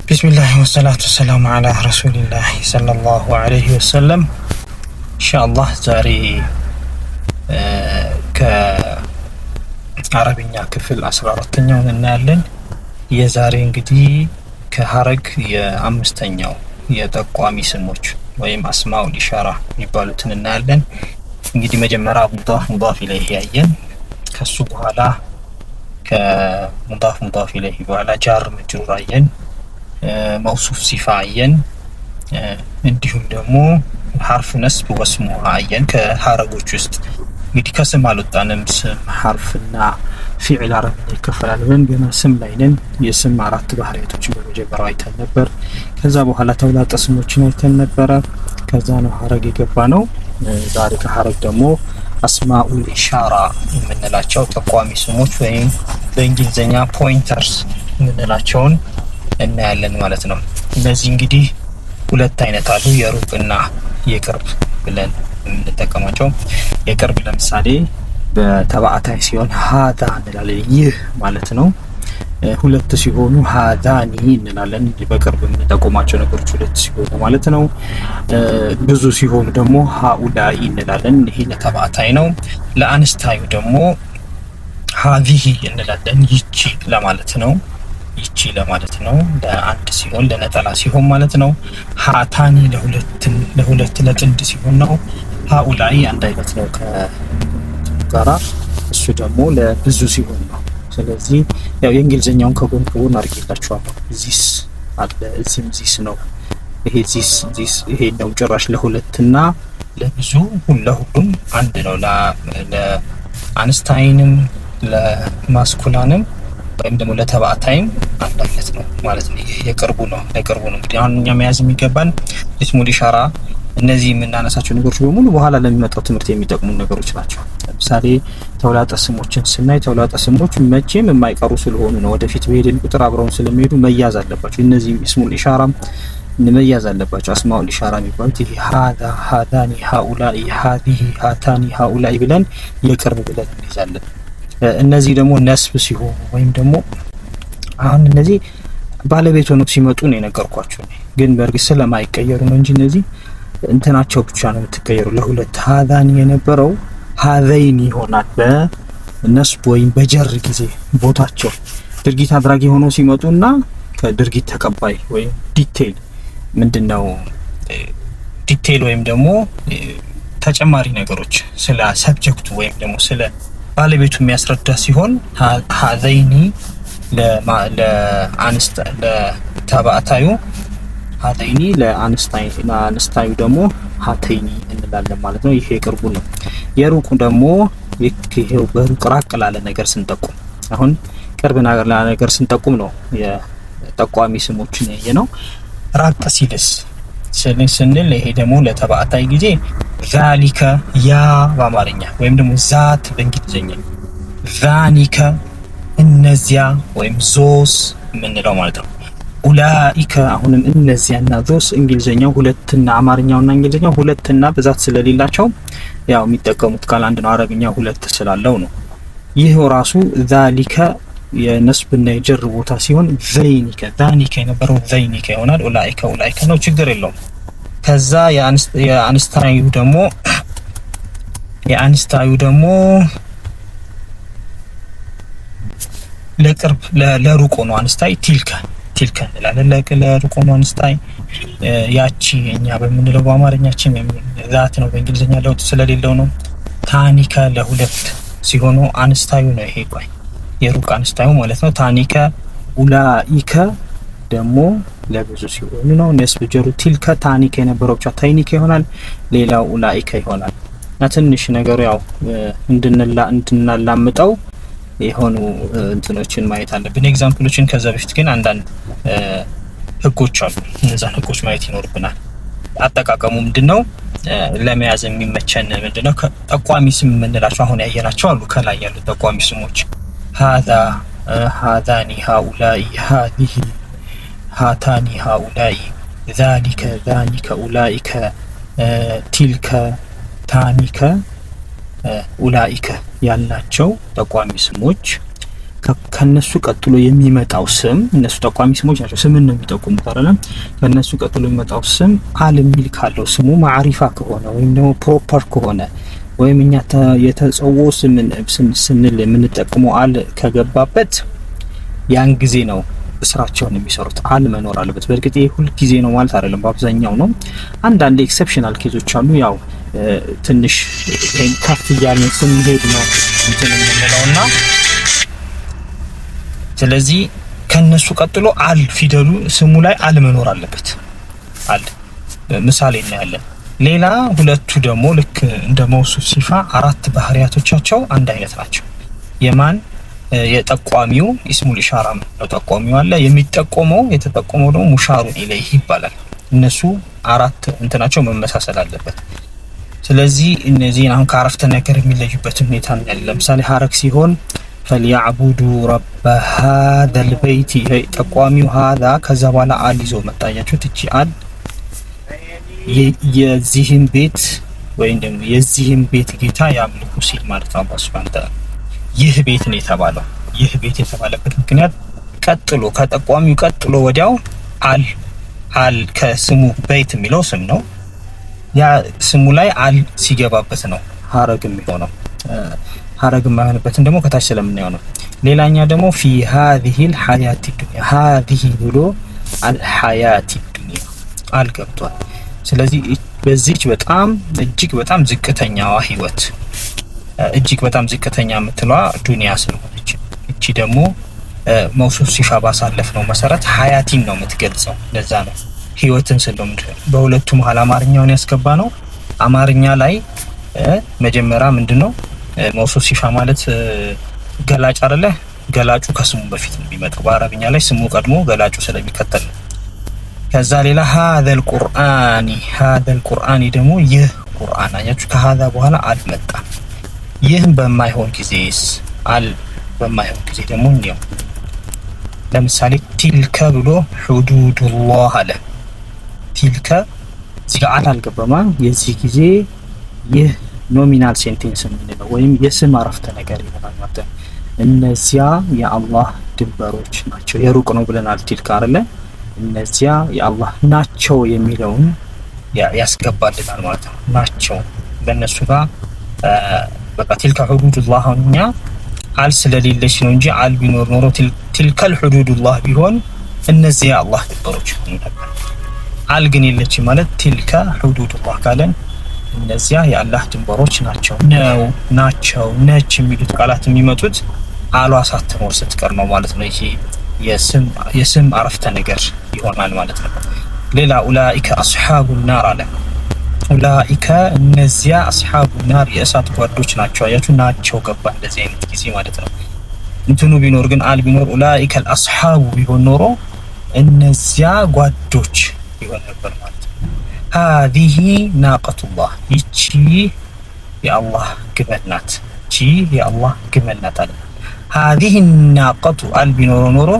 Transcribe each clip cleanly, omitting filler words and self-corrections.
ቢስሚላህ ወሰላቱ ወሰላሙ አላ ረሱሊላህ ሰለላሁ ዐለይሂ ወሰለም። ኢንሻአላህ ዛሬ ከአረብኛ ክፍል 14ኛውን እናያለን። የዛሬ እንግዲህ ከሀረግ የአምስተኛው የጠቋሚ ስሞች ወይም አስማኡል ኢሻራ የሚባሉትን እናያለን። እንግዲህ መጀመሪያ ሙዳፍ ኢለይሂ ያየን፣ ከሱ በኋላ ከሙዳፍ ኢለይሂ በኋላ ጃር መጅሩር አየን፣ መውሱፍ ሲፋ አየን፣ እንዲሁም ደግሞ ሐርፍ ነስብ ወስሙ አየን። ከሀረጎች ውስጥ እንግዲህ ከስም አልወጣንም። ስም ሐርፍና ፊዕል አረብኛ ይከፈላል ብለን ገና ስም ላይ ነን። የስም አራት ባህሪያቶችን በመጀመሪያው አይተን ነበር። ከዛ በኋላ ተውላጠ ስሞችን አይተን ነበረ። ከዛ ነው ሀረግ የገባ ነው። ዛሬ ከሀረግ ደግሞ አስማኡል ኢሻራ የምንላቸው ጠቋሚ ስሞች ወይም በእንግሊዝኛ ፖይንተርስ የምንላቸውን እናያለን ማለት ነው። እነዚህ እንግዲህ ሁለት አይነት አሉ፣ የሩቅና የቅርብ ብለን የምንጠቀማቸው። የቅርብ ለምሳሌ በተባዕታይ ሲሆን ሀዛ እንላለን፣ ይህ ማለት ነው። ሁለት ሲሆኑ ሀዛኒ እንላለን፣ በቅርብ የምንጠቁማቸው ነገሮች ሁለት ሲሆኑ ማለት ነው። ብዙ ሲሆኑ ደግሞ ሀኡላይ እንላለን፣ ይሄ ለተባዕታይ ነው። ለአንስታዩ ደግሞ ሀዚሂ እንላለን፣ ይቺ ለማለት ነው። ይቺ ለማለት ነው። ለአንድ ሲሆን ለነጠላ ሲሆን ማለት ነው። ሀታኒ ለሁለት ለጥንድ ሲሆን ነው። ሀኡላይ አንድ አይነት ነው ከጋራ፣ እሱ ደግሞ ለብዙ ሲሆን ነው። ስለዚህ ያው የእንግሊዝኛውን ከጎን አድርጌላችኋለሁ። ዚስ አለ፣ እዚህም ዚስ ነው። ይሄ ዚስ ይሄ ነው ጭራሽ ለሁለትና ለብዙ ለሁሉም አንድ ነው። ለአንስታይንም ለማስኩላንም ወይም ደግሞ ለተባዕታይም አንድ አይነት ነው ማለት ነው። የቅርቡ ነው ለቅርቡ ነው። እንግዲህ አሁን እኛ መያዝ የሚገባን ኢስሙል ኢሻራ፣ እነዚህ የምናነሳቸው ነገሮች በሙሉ በኋላ ለሚመጣው ትምህርት የሚጠቅሙ ነገሮች ናቸው። ለምሳሌ ተውላጠ ስሞችን ስናይ ተውላጠ ስሞች መቼም የማይቀሩ ስለሆኑ ነው። ወደፊት በሄድን ቁጥር አብረውን ስለሚሄዱ መያዝ አለባቸው። እነዚህ ኢስሙል ኢሻራም መያዝ አለባቸው። አስማኡል ኢሻራ የሚባሉት ይሄ ሀዛ፣ ሀዛኒ፣ ሀኡላይ፣ ሀዚሂ፣ ሀታኒ፣ ሀኡላይ ብለን የቅርብ ብለን እንይዛለን። እነዚህ ደግሞ ነስብ ሲሆኑ ወይም ደግሞ አሁን እነዚህ ባለቤት ሆነው ሲመጡ ነው የነገርኳቸው፣ ግን በእርግጥ ስለማይቀየሩ ነው እንጂ እነዚህ እንትናቸው ብቻ ነው የምትቀየሩ። ለሁለት ሀዛኒ የነበረው ሀዘይኒ ይሆናል በነስብ ወይም በጀር ጊዜ ቦታቸው ድርጊት አድራጊ ሆነው ሲመጡና ከድርጊት ተቀባይ ወይም ዲቴል ምንድነው ዲቴል ወይም ደግሞ ተጨማሪ ነገሮች ስለ ሰብጀክቱ ወይም ደግሞ ስለ ባለቤቱ የሚያስረዳ ሲሆን ሀዘይኒ ለተባዕታዩ ሀዘይኒ፣ ለአንስታዩ ደግሞ ሀተይኒ እንላለን ማለት ነው። ይሄ የቅርቡ ነው። የሩቁ ደግሞ ይሄው በሩቅ ራቅ ላለ ነገር ስንጠቁም፣ አሁን ቅርብ ነገር ስንጠቁም ነው የጠቋሚ ስሞችን ያየ ነው። ራቅ ሲልስ ስንል ይሄ ደግሞ ለተባዕታይ ጊዜ ዛሊከ ያ በአማርኛ ወይም ደግሞ ዛት በእንግሊዝኛ፣ ዛኒከ እነዚያ ወይም ዞስ የምንለው ማለት ነው። ኡላኢከ አሁንም እነዚያና ዞስ እንግሊዝኛው ሁለትና አማርኛውና እንግሊዝኛው ሁለትና ብዛት ስለሌላቸው ያው የሚጠቀሙት ቃል አንድ ነው። አረብኛው ሁለት ስላለው ነው። ይሄው ራሱ ዛሊከ የነስብና የጀር ቦታ ሲሆን ዘይኒከ ዛኒከ የነበረው ዘይኒከ ይሆናል። ኡላኢከ ነው፣ ችግር የለውም። ከዛ የአንስታዩ ደግሞ ለቅርብ ለሩቆ ነው። አንስታይ ቲልከ እንላለን። ለሩቆ ነው አንስታይ። ያቺ እኛ በምንለው በአማርኛችን ዛት ነው፣ በእንግሊዝኛ ለውጥ ስለሌለው ነው። ታኒከ ለሁለት ሲሆኑ አንስታዩ ነው። ይሄ ቆይ የሩቅ አንስታዩ ማለት ነው። ታኒከ ኡላኢከ ደግሞ ለብዙ ሲሆኑ ነው። ነስብ ጀሩ ቲልከ ታኒከ የነበረው ብቻ ታይኒከ ይሆናል። ሌላው ኡላኢከ ይሆናል። እና ትንሽ ነገሩ ያው እንድናላምጠው የሆኑ እንትኖችን ማየት አለብን፣ ኤግዛምፕሎችን። ከዛ በፊት ግን አንዳንድ ህጎች አሉ። እነዛን ህጎች ማየት ይኖርብናል። አጠቃቀሙ ምንድነው? ለመያዝ የሚመቸን ምንድነው? ጠቋሚ ስም የምንላቸው አሁን ያየናቸው አሉ። ከላይ ያሉ ጠቋሚ ስሞች ሀዛ፣ ሀዛኒ፣ ሀኡላይ፣ ሀዚሂ፣ ሀታኒ፣ ሀኡላይ፣ ዛሊከ፣ ዛኒከ፣ ኡላኢከ፣ ቲልከ፣ ታኒከ፣ ኡላኢከ ያልናቸው ጠቋሚ ስሞች ከነሱ ቀጥሎ የሚመጣው ስም እነሱ ጠቋሚ ስሞች ናቸው። ስምን ነው የሚጠቁሙት አይደለም። ከነሱ ቀጥሎ የሚመጣው ስም አል የሚል ካለው ስሙ ማዕሪፋ ከሆነ ወይም ደግሞ ፕሮፐር ከሆነ ወይም እኛ የተጸዎ ስንል የምንጠቀመው አል ከገባበት ያን ጊዜ ነው ስራቸውን የሚሰሩት። አል መኖር አለበት። በእርግጥ ይሄ ሁሉ ጊዜ ነው ማለት አይደለም፣ በአብዛኛው ነው። አንዳንድ ኤክሰፕሽናል ኬዞች አሉ። ያው ትንሽ ከፍ እያልን ስንሄድ ነው እንትን የምንለውና ስለዚህ ከነሱ ቀጥሎ አል ፊደሉ ስሙ ላይ አል መኖር አለበት። አል ምሳሌ እናያለን። ሌላ ሁለቱ ደግሞ ልክ እንደ መውሱፍ ሲፋ አራት ባህሪያቶቻቸው አንድ አይነት ናቸው። የማን የጠቋሚው ኢስሙል ኢሻራ ነው። ጠቋሚው አለ፣ የሚጠቆመው የተጠቆመው ደግሞ ሙሻሩን ኢለይህ ይባላል። እነሱ አራት እንትናቸው መመሳሰል አለበት። ስለዚህ እነዚህን አሁን ከአረፍተ ነገር የሚለዩበት ሁኔታ ነው ያለ። ለምሳሌ ሐረክ ሲሆን ፈልያዕቡዱ ረበ ሃዘል በይቲ ጠቋሚው ሃዛ ከዛ በኋላ አል ይዞ መጣያቸው ትቺ አል የዚህን ቤት ወይም ደግሞ የዚህን ቤት ጌታ ያምልኩ ሲል ማለት ነው። አላህ ሱብሓነሁ ወተዓላ ይህ ቤት ነው የተባለው። ይህ ቤት የተባለበት ምክንያት ቀጥሎ ከጠቋሚው ቀጥሎ ወዲያው አል ከስሙ ቤት የሚለው ስም ነው። ያ ስሙ ላይ አል ሲገባበት ነው ሐረግ የሚሆነው። ሐረግ የማይሆንበትን ደግሞ ከታች ስለምናየው ነው። ሌላኛ ደግሞ ፊ ሃዚሂ አልሐያቲ ዱንያ ሃዚሂ ብሎ አልሐያቲ ዱንያ አል ገብቷል። ስለዚህ በዚህች በጣም እጅግ በጣም ዝቅተኛዋ ህይወት እጅግ በጣም ዝቅተኛ የምትለዋ ዱንያ ስለሆነች እቺ ደግሞ መውሱፍ ሲፋ ባሳለፍ ነው መሰረት ሐያቲን ነው የምትገልጸው። ለዛ ነው ህይወትን ስለምድ በሁለቱ መሃል አማርኛውን ያስገባ ነው። አማርኛ ላይ መጀመሪያ ምንድነው መውሱፍ ሲፋ ማለት ገላጭ አይደለ? ገላጩ ከስሙ በፊት ነው የሚመጣው። በአረብኛ ላይ ስሙ ቀድሞ ገላጩ ስለሚከተል ነው። ከዛ ሌላ ሃዘል ቁርአኒ ደግሞ ይህ ቁርአን አያችሁ፣ ከሃዛ በኋላ አል መጣ። ይህም በማይሆን ጊዜስ አል በማይሆን ጊዜ ደግሞ እንዲያው ለምሳሌ ቲልከ ብሎ ሁዱዱላህ አለ። ቲልከ እዚህ ጋር አል አልገባማ። የዚህ ጊዜ ይህ ኖሚናል ሴንቴንስ የምንለው ወይም የስም አረፍተ ነገር ይሆናል ማለት ነው። እነዚያ የአላህ ድንበሮች ናቸው። የሩቅ ነው ብለናል ቲልከ አይደለ? እነዚያ የአላህ ናቸው የሚለውን ያስገባልናል ማለት ነው። ናቸው በእነሱ ጋር በቃ ቲልከ ሁዱዱላህ እኛ አል ስለሌለች ነው እንጂ አል ቢኖር ኖሮ ቲልከል ሁዱዱላህ ቢሆን እነዚያ የአላህ ድንበሮች ነበር። አል ግን የለችም ማለት ቲልከ ሁዱዱላህ ካለን እነዚያ የአላህ ድንበሮች ናቸው ነው ናቸው ነች የሚሉት ቃላት የሚመጡት አሏ ሳትኖር ስትቀር ነው ማለት ነው። ይሄ የስም አረፍተ ነገር ይሆናል ማለት ነው። ሌላ ኡላኢከ አስሐቡ ናር አለ። ኡላኢከ እነዚያ አስሐቡ ናር የእሳት ጓዶች ናቸው። አያችሁ ናቸው ገባ እንደዚህ አይነት ጊዜ ማለት ነው። እንትኑ ቢኖር ግን አል ቢኖር ኡላኢከ አስሐቡ ቢሆን ኖሮ እነዚያ ጓዶች ይሆን ነበር ማለት ነው። ሃዚሂ ናቀቱላህ ይቺ የአላህ ግመል ናት። ይቺ የአላህ ግመል ናት አለ። ሃዚሂ ናቀቱ አል ቢኖር ኖሮ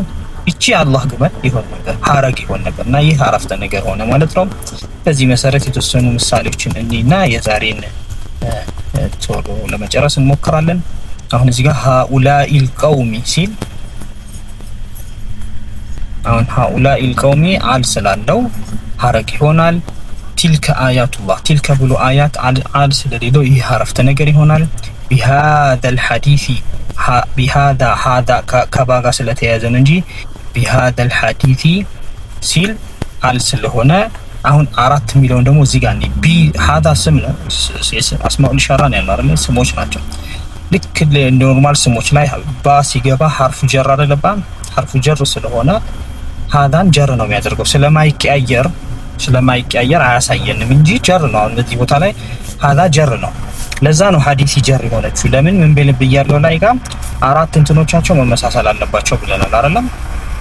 ይቺ የአላህ ግመል ይሆን ነበር፣ ሐረግ ይሆን ነበርና ይህ አረፍተ ነገር ሆነ ማለት ነው። በዚህ መሰረት የተወሰኑ ምሳሌዎችን እኒና የዛሬን ቶሎ ለመጨረስ እንሞክራለን። አሁን እዚህ ጋር ሃኡላኢል ቀውሚ ሲል አሁን ሃኡላኢል ቀውሚ አል ስላለው ሐረግ ይሆናል። ቲልከ አያቱላህ ቲልከ ብሎ አያት አል ስለሌለው ይህ አረፍተ ነገር ይሆናል። ቢሃዘል ሐዲሲ ቢሃዛ ሃዛ ከባጋ ስለተያያዘ ነው እንጂ ቢሃዘል ሐዲሲ ሲል አል ስለሆነ አሁን አራት የሚለውን ደግሞ እዚህ ጋር እንዴ ቢሃዛ ስም ነው። አስማኡል ኢሻራ ነው ያለው አይደል? ስሞች ናቸው። ልክ ኖርማል ስሞች ላይ ባ ሲገባ ሐርፉ ጀር አይደለም? ሐርፉ ጀር ስለሆነ ሃዛን ጀር ነው የሚያደርገው። ስለማይቀያየር አያሳየንም እንጂ ጀር ነው። አሁን እዚህ ቦታ ላይ ሃዛ ጀር ነው። ለዛ ነው ሐዲሲ ጀር የሆነችው። ለምን ምን በልብ ያለው ላይ ጋር አራት እንትኖቻቸው መመሳሰል አለባቸው ብለናል አይደለም?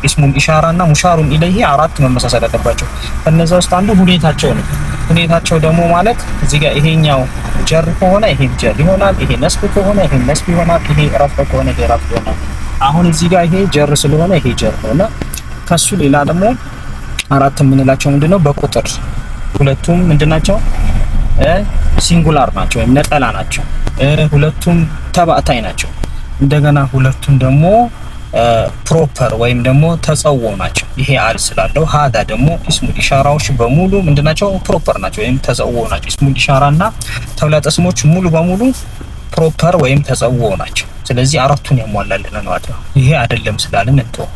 ኢስሙል ኢሻራና ሙሻሩን ኢለይሂ አራት መመሳሰል አለባቸው። ከነዛ ውስጥ አንዱ ሁኔታቸው ነው። ሁኔታቸው ደግሞ ማለት እዚህ ጋር ይሄኛው ጀር ከሆነ ይሄ ጀር ይሆናል፣ ይሄ ነስብ ከሆነ ይሄ ነስብ ይሆናል፣ ይሄ ረፍ ከሆነ ይሄ ረፍ ይሆናል። አሁን እዚህ ጋር ይሄ ጀር ስለሆነ ይሄ ጀር ሆነ። ከሱ ሌላ ደግሞ አራት የምንላቸው ምንድነው? በቁጥር ሁለቱም ምንድናቸው? ሲንጉላር ናቸው ወይም ነጠላ ናቸው። ሁለቱም ተባዕታይ ናቸው። እንደገና ሁለቱም ደግሞ ፕሮፐር ወይም ደግሞ ተጸውዖ ናቸው። ይሄ አል ስላለው ሀዳ ደግሞ ኢስሙል ኢሻራዎች በሙሉ ምንድናቸው? ፕሮፐር ናቸው ወይም ተጸውዖ ናቸው። ኢስሙል ኢሻራ እና ተውላጠ ስሞች ሙሉ በሙሉ ፕሮፐር ወይም ተጸውዖ ናቸው። ስለዚህ አራቱን ያሟላልን ማለት ነው። ይሄ አይደለም ስላልን እንተው።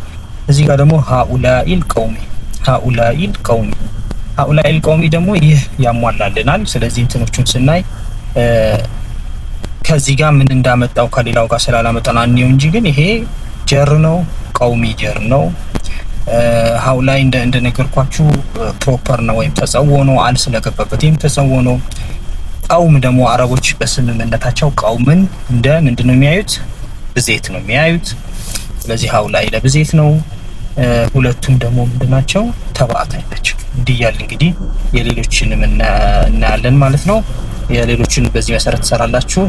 እዚህ ጋር ደግሞ ሃኡላኢል ቀውሚ ሃኡላኢል ቀውሚ ደግሞ ይህ ያሟላልናል። ስለዚህ እንትኖቹን ስናይ ከዚህ ጋር ምን እንዳመጣው ከሌላው ጋር ስላላመጣን አንየው እንጂ ግን ይሄ ጀር ነው፣ ቀውሚ ጀር ነው። ሃኡላይ እንደነገርኳችሁ ፕሮፐር ነው ወይም ተጸውዖ ነው። አል ስለገባበት ይሄም ተጸውዖ ነው። ቀውም ደግሞ አረቦች በስምምነታቸው ቀውምን እንደ ምንድነው የሚያዩት? ብዜት ነው የሚያዩት። ስለዚህ ሃኡላይ ለብዜት ነው። ሁለቱም ደግሞ ምንድናቸው? ተባዕታይ ናቸው። እንዲህ ያለ እንግዲህ የሌሎችንም እናያለን ማለት ነው። የሌሎችን በዚህ መሰረት ትሰራላችሁ።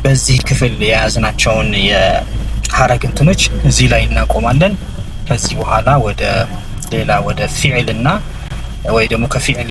በዚህ ክፍል የያዝናቸውን የሐረግ እንትኖች እዚህ ላይ እናቆማለን። ከዚህ በኋላ ወደ ሌላ ወደ ፊዕልና ወይ ደግሞ ከፊዕል